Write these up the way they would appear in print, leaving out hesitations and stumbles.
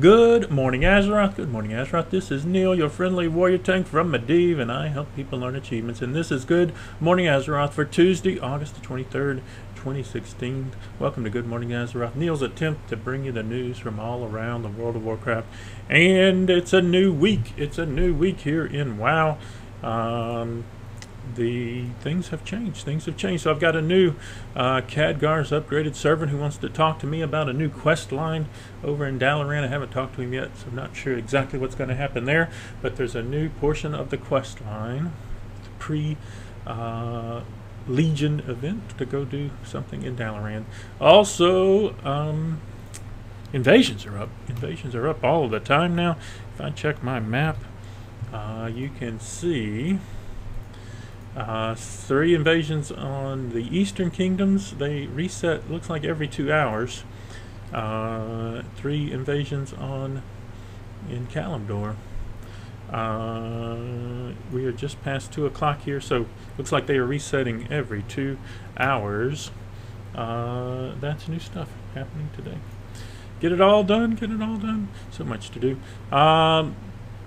Good morning, Azeroth. Good morning, Azeroth. This is Neil, your friendly warrior tank from Medivh, and I help people learn achievements. And this is Good Morning, Azeroth for Tuesday, August the 23rd, 2016. Welcome to Good Morning, Azeroth. Neil's attempt to bring you the news from all around the World of Warcraft. And it's a new week. It's a new week here in WoW. The things have changed. So I've got a new Khadgar's upgraded servant who wants to talk to me about a new quest line over in Dalaran. I haven't talked to him yet, so I'm not sure exactly what's going to happen there, but there's a new portion of the quest line, pre-Legion event, to go do something in Dalaran. Also, invasions are up. Invasions are up all of the time now. If I check my map, you can see 3 invasions on the Eastern Kingdoms. They reset, looks like every 2 hours. 3 invasions in Kalimdor. We are just past 2 o'clock here, so looks like they are resetting every 2 hours. That's new stuff happening today. Get it all done, get it all done. So much to do.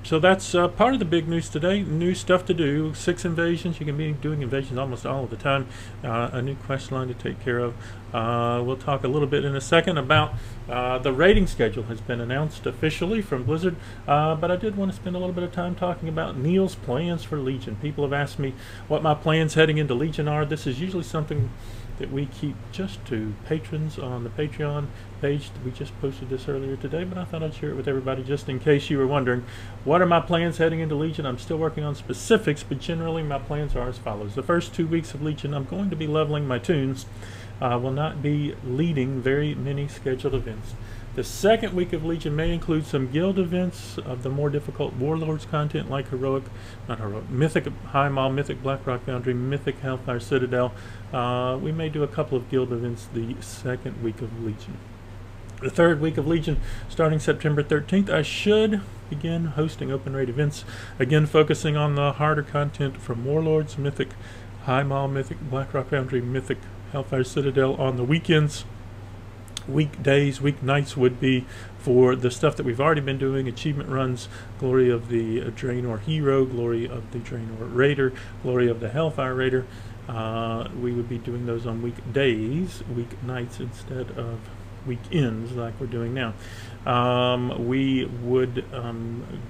So that's part of the big news today. New stuff to do. 6 invasions. You can be doing invasions almost all of the time. A new quest line to take care of. We'll talk a little bit in a second about the raiding schedule has been announced officially from Blizzard. But I did want to spend a little bit of time talking about Neal's plans for Legion. People have asked me what my plans heading into Legion are. This is usually something that we keep just to patrons on the Patreon page. We just posted this earlier today, but I thought I'd share it with everybody just in case you were wondering. What are my plans heading into Legion? I'm still working on specifics, but generally my plans are as follows. The first 2 weeks of Legion, I'm going to be leveling my tunes. Will not be leading very many scheduled events. The second week of Legion may include some guild events of the more difficult Warlords content like Mythic High Maul, Mythic Blackrock Boundary, Mythic Hellfire Citadel. We may do a couple of guild events the second week of Legion. The third week of Legion, starting September 13th, I should begin hosting open raid events, again focusing on the harder content from Warlords, Mythic High Maul, Mythic Blackrock Boundary, Mythic Hellfire Citadel on the weekends. Weekdays, weeknights would be for the stuff that we've already been doing, achievement runs, Glory of the Draenor Hero, Glory of the Draenor Raider, Glory of the Hellfire Raider. We would be doing those on weekdays, weeknights instead of weekends like we're doing now. We would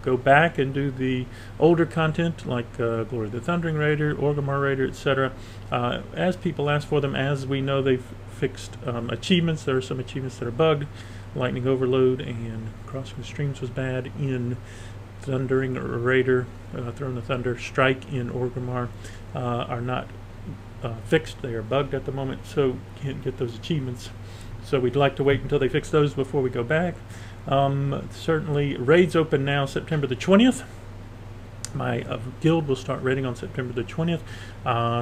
go back and do the older content like Glory of the Thundering Raider, Orgrimmar Raider, etc. As people ask for them, as we know they've fixed achievements. There are some achievements that are bugged. Lightning Overload and Crossing the Streams was bad in Thundering Raider. Throne of Thunder, Strike in Orgrimmar are not fixed. They are bugged at the moment, so can't get those achievements. So we'd like to wait until they fix those before we go back. Certainly, raids open now September the 20th. My guild will start raiding on September the 20th.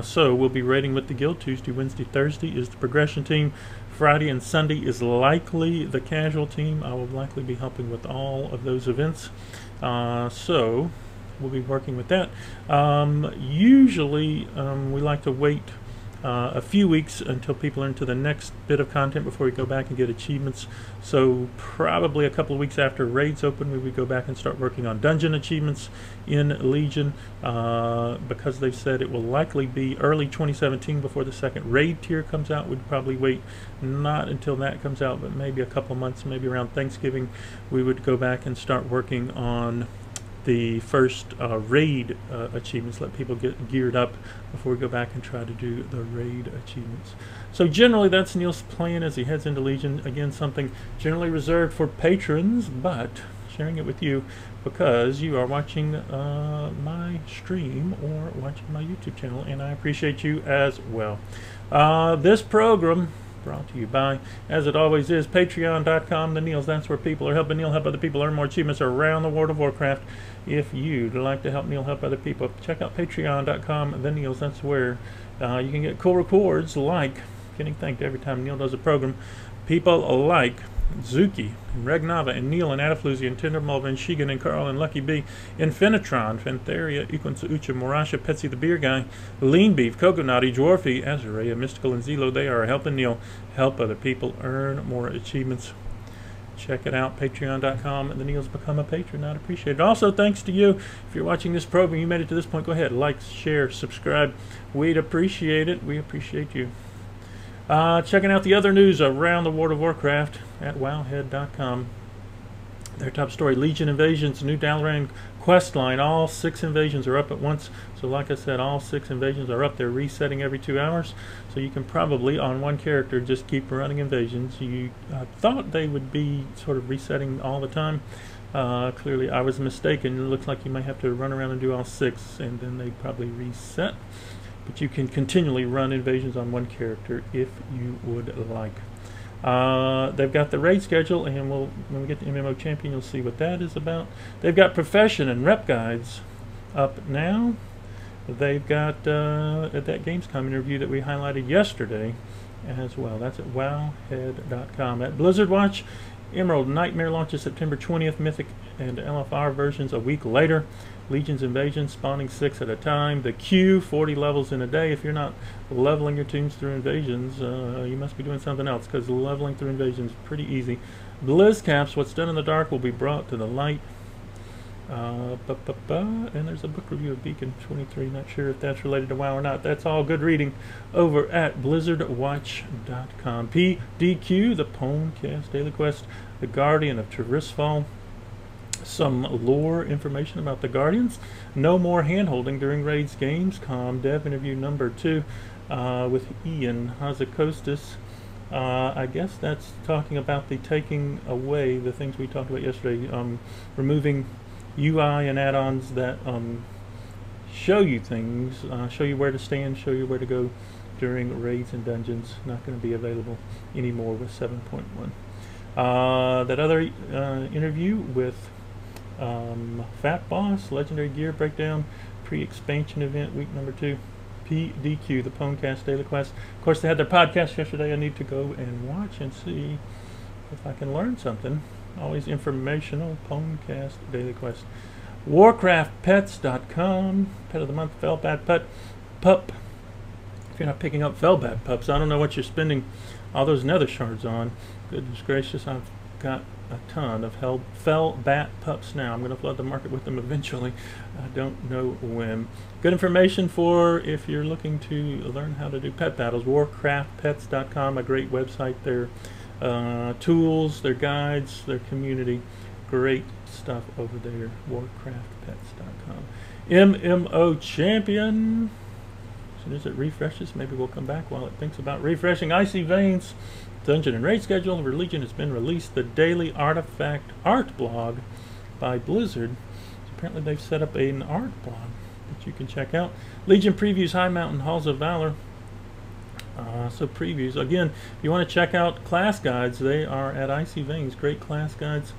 So we'll be raiding with the guild. Tuesday, Wednesday, Thursday is the progression team. Friday and Sunday is likely the casual team. I will likely be helping with all of those events. So we'll be working with that. Usually we like to wait a few weeks until people are into the next bit of content before we go back and get achievements. So probably a couple of weeks after raids open, we would go back and start working on dungeon achievements in Legion, because they've said it will likely be early 2017 before the second raid tier comes out. We'd probably wait not until that comes out, but maybe a couple months, maybe around Thanksgiving, we would go back and start working on the first raid achievements, let people get geared up before we go back and try to do the raid achievements. So generally that's Neal's plan as he heads into Legion. Again, something generally reserved for patrons, but sharing it with you because you are watching my stream or watching my YouTube channel, and I appreciate you as well. This program brought to you by, as it always is, patreon.com, the Neals. That's where people are helping Neal help other people earn more achievements around the World of Warcraft. If you'd like to help Neal help other people, check out patreon.com, the Neals. That's where you can get cool rewards like getting thanked every time Neal does a program. People like Zuki, and Regnava, and Neal, and Adafluzia, and Tindermulva, and Shigan, and Carl, and Lucky B, Infinitron, Fentheria, Equinsa, Ucha, Morasha, Petsy the Beer Guy, Lean Beef, Coconutty, Dwarfy, Azareya, Mystical, and Zelo. They are helping Neal help other people earn more achievements. check it out, patreon.com, and the Neal's become a patron. I'd appreciate it. Also, thanks to you. If you're watching this program, you made it to this point, go ahead, like, share, subscribe. We'd appreciate it. We appreciate you. Checking out the other news around the World of Warcraft at wowhead.com. Their top story, Legion Invasions, new Dalaran quest line. All 6 invasions are up at once. So like I said, all 6 invasions are up. They're resetting every 2 hours. So you can probably, on one character, just keep running invasions. You thought they would be sort of resetting all the time. Clearly, I was mistaken. It looks like you might have to run around and do all 6, and then they probably reset. But you can continually run invasions on one character if you would like. They've got the raid schedule, and when we get to MMO Champion, you'll see what that is about. They've got profession and rep guides up now. They've got at that Gamescom interview that we highlighted yesterday as well. That's at wowhead.com. At Blizzard Watch, Emerald Nightmare launches September 20th. Mythic and LFR versions a week later. Legion's Invasion spawning 6 at a time. The queue, 40 levels in a day. If you're not leveling your tunes through invasions, you must be doing something else, because leveling through invasions is pretty easy. Blizz caps, what's done in the dark will be brought to the light. And there's a book review of Beacon 23. Not sure if that's related to WoW or not. That's all good reading over at blizzardwatch.com. PDQ, the Pwnecast Daily Quest, the Guardian of Traversefall. Some lore information about the Guardians. No more hand-holding during raids. Gamescom dev interview number 2 with Ian Hazakostas. I guess that's talking about the taking away the things we talked about yesterday, removing UI and add-ons that show you things, show you where to stand, show you where to go during raids and dungeons. Not going to be available anymore with 7.1. That other interview with Fat Boss, Legendary Gear Breakdown, Pre-Expansion Event, week number 2, PDQ, the Pwnecast Daily Quest. Of course, they had their podcast yesterday. I need to go and watch and see if I can learn something. Always informational, Pwnecast Daily Quest. WarcraftPets.com, Pet of the Month, Felbat Pup. If you're not picking up Felbat Pups, I don't know what you're spending all those nether shards on. Goodness gracious, I've got a ton of Felbat Pups now. I'm going to flood the market with them eventually. I don't know when. Good information for if you're looking to learn how to do pet battles. WarcraftPets.com, a great website. Their tools, their guides, their community. Great stuff over there. WarcraftPets.com. MMO Champion. As soon as it refreshes, maybe we'll come back while it thinks about refreshing. Icy Veins. Dungeon and Raid schedule for Legion has been released. The Daily Artifact art blog by Blizzard. So apparently they've set up an art blog that you can check out. Legion previews High Mountain Halls of Valor. So previews. Again, if you want to check out class guides, they are at Icy Veins. Great class guides.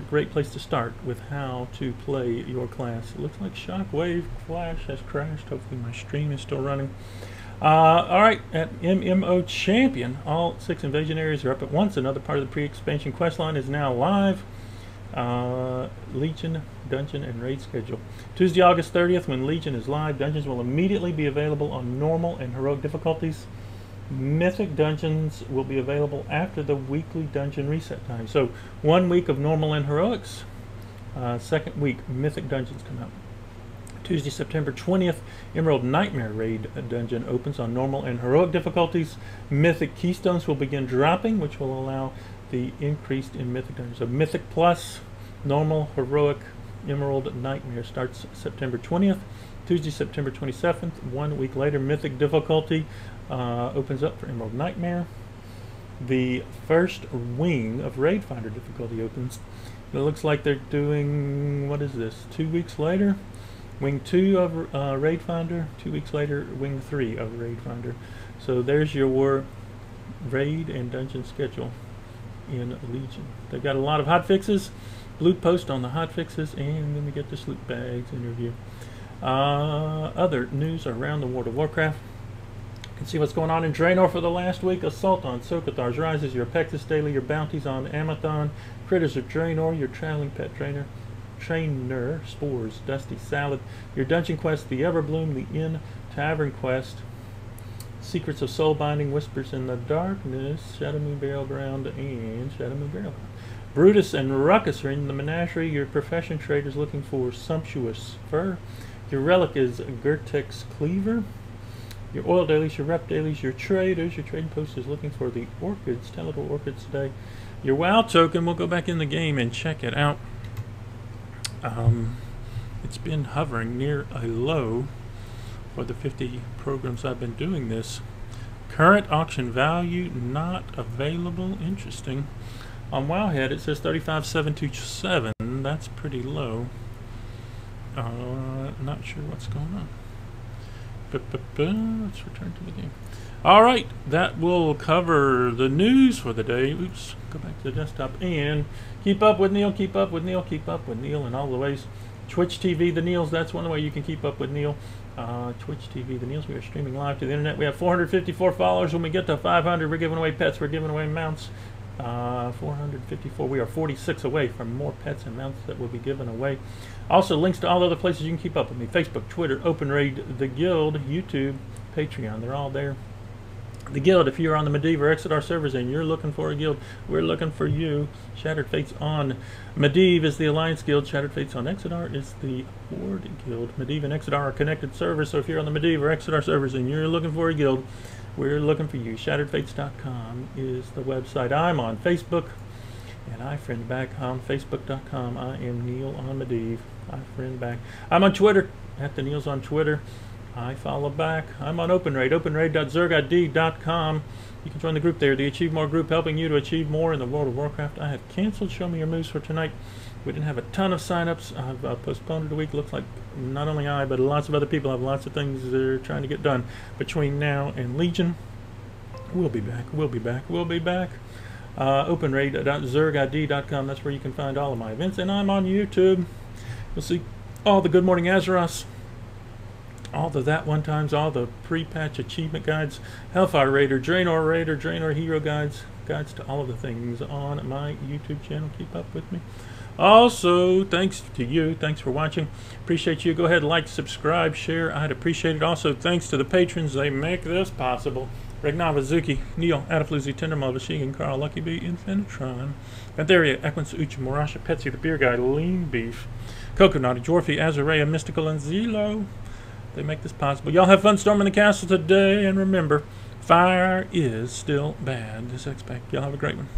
Great place to start with how to play your class. It looks like Shockwave Flash has crashed. Hopefully my stream is still running. Alright, at MMO Champion, all 6 invasion areas are up at once. Another part of the pre-expansion questline is now live. Legion, Dungeon, and Raid schedule. Tuesday, August 30th, when Legion is live, Dungeons will immediately be available on normal and heroic difficulties. Mythic Dungeons will be available after the weekly dungeon reset time. So 1 week of normal and heroics. Second week, Mythic Dungeons come out. Tuesday, September 20th, Emerald Nightmare Raid Dungeon opens on normal and heroic difficulties. Mythic Keystones will begin dropping, which will allow the increase in Mythic Dungeons. So Mythic Plus, normal, heroic, Emerald Nightmare starts September 20th. Tuesday, September 27th, 1 week later, Mythic Difficulty opens up for Emerald Nightmare. The first wing of Raid Finder difficulty opens. It looks like they're doing, what is this, 2 weeks later? Wing 2 of Raid Finder, 2 weeks later, Wing 3 of Raid Finder. So there's your raid and dungeon schedule in Legion. They've got a lot of hotfixes. Blue post on the hotfixes, and then we get this loot bags interview. Other news around the World of Warcraft. You can see what's going on in Draenor for the last week. Assault on Sokathar's rises, your Apexis Daily, your bounties on Amathon, Critters of Draenor, your Traveling Pet Trainer, Spores, Dusty Salad, your Dungeon Quest, the Everbloom, the Inn Tavern Quest, Secrets of Soul Binding, Whispers in the Darkness, Shadow Moon Burial Ground, and Shadow Moon Burial Ground. Brutus and Ruckus are in the menagerie. Your profession trader's looking for sumptuous fur. Your relic is Gertex Cleaver. Your oil dailies, your rep dailies, your traders. Your trading post is looking for the orchids, 10 little orchids today. Your WoW token, we'll go back in the game and check it out. It's been hovering near a low for the 50 programs I've been doing this. Current auction value not available. Interesting. On Wowhead it says 35,727. That's pretty low. Not sure what's going on. Let's return to the game. Alright, that will cover the news for the day. Oops, go back to the desktop. And keep up with Neall, keep up with Neall, keep up with Neall in all the ways. Twitch TV, the Nealls, that's one way you can keep up with Neall. Twitch TV, the Nealls, we are streaming live to the internet. We have 454 followers. When we get to 500, we're giving away pets, we're giving away mounts. 454, we are 46 away from more pets and mounts that will be given away. Also, links to all other places you can keep up with me. Facebook, Twitter, OpenRaid, the Guild, YouTube, Patreon, they're all there. The Guild, if you're on the Medivh or Exodar servers and you're looking for a guild, we're looking for you. Shattered Fates on Medivh is the Alliance Guild. Shattered Fates on Exodar is the Horde Guild. Medivh and Exodar are connected servers, so if you're on the Medivh or Exodar servers and you're looking for a guild, we're looking for you. ShatteredFates.com is the website. I'm on Facebook, and I friend back on Facebook.com. I am Neall on Medivh. I friend back. I'm on Twitter, at the Nealls on Twitter. I follow back. I'm on OpenRaid, openraid.zergid.com. You can join the group there, the Achieve More group, helping you to achieve more in the World of Warcraft. I have canceled Show Me Your Moves for tonight. We didn't have a ton of signups. I've postponed it a week. Looks like not only I, but lots of other people have lots of things they're trying to get done between now and Legion. We'll be back. We'll be back. We'll be back. Openraid.zergid.com. That's where you can find all of my events. And I'm on YouTube. You'll see all the Good Morning Azeroths, all the That One Times, all the pre-patch achievement guides, Hellfire Raider, Draenor Hero guides, guides to all of the things on my YouTube channel. Keep up with me. Also, thanks to you. Thanks for watching. Appreciate you. Go ahead, like, subscribe, share. I'd appreciate it. Also, thanks to the patrons. They make this possible. Regnava, Zuki, Neall, Adafloozy, Tendermall, Vashigan, Carl, Lucky Bee, Infinitron, Pantheria, Equins, Ucha, Morasha, Petsy, the Beer Guy, Lean Beef, Coconut, Jorfi, Azareya, Mystical, and Zelo. They make this possible. Y'all have fun storming the castle today, and remember, fire is still bad. Just expect. Y'all have a great one.